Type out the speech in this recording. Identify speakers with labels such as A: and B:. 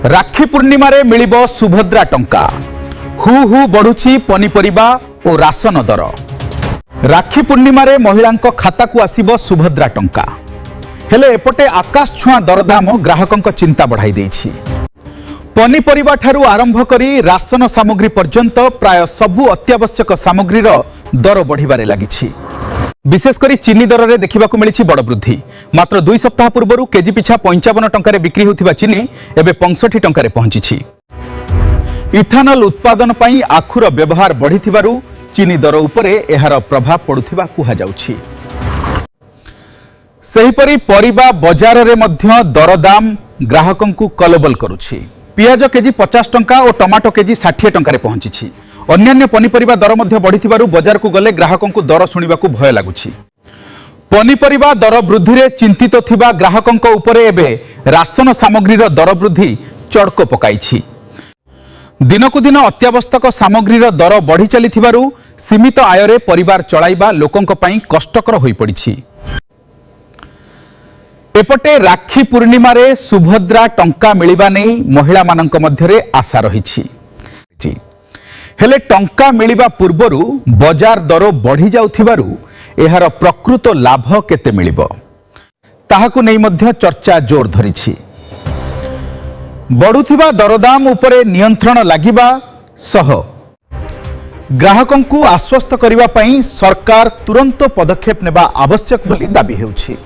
A: राखी पूर्णिमा रे मिलिबो सुभद्रा टंका who who बढ़ुछि पनीपरिबा और राशन दर। राखी पूर्णिमा रे महिलांको खाता को आसीबो सुभद्रा टंका हेले एपटे आकाश छुआ दरदाम ग्राहकों चिंता बढ़ाई देछि। पनीपरिबा ठारू आरंभ करी राशन सामग्री पर्यंत प्राय सबु अत्यावश्यक सामग्री दर बढ़िबारे लागिछि। विशेषकर चीनी दर में देखा मिली बड़ वृद्धि। मात्र 2 सप्ताह पूर्व केजी पिछा 55 टंका बिक्री होता चीनी एवं 65 टंका पहुंची। इथानल उत्पादन पर आखुर व्यवहार बढ़ी चीनी दर उपरे एहार प्रभाव पड़ुथिबा कुहाजाउछि। सेहिपरि परिबा बजार रे मध्य दरदाम ग्राहकों को कलबल करुछि। पियाज केजी 50 टंका और टमाटो केजी 60 टंका पहुंची। अन्यान्य पनीपरिबा दर मध्य बढ़ी बजार को गले ग्राहकों को दर शुणा भय लगुछि। पनीपरिबा दर वृद्धि रे चिंतित थिबा ग्राहकों उपरे एबे राशन सामग्रीर दर वृद्धि चड़क पकाइछि। दिनकु दिन अत्यावश्यक सामग्रीर दर बढ़ी चलिथिबारु सीमित आयरे परिवार चलाइबा लोकंक पई कष्टकर होई पड़िछि। एपटे राखी पूर्णिमा रे सुभद्रा टंका मिलिबा नै महिला मानक मध्यरे आशा रहिछि। हेले टंका मिलिबा पूर्वरु बजार दर बढ़ी जाउथिबारु एहार प्रकृत लाभ केते मिलिबो ताहाकु नै मध्य चर्चा जोर धरिछि। बढ़ुथिबा दरदाम उपरे नियंत्रण लागिबा सह ग्राहकों को आश्वस्त करिबा पई सरकार तुरंत पदक्षेप नेबा आवश्यक बोली दाबी हेउछि।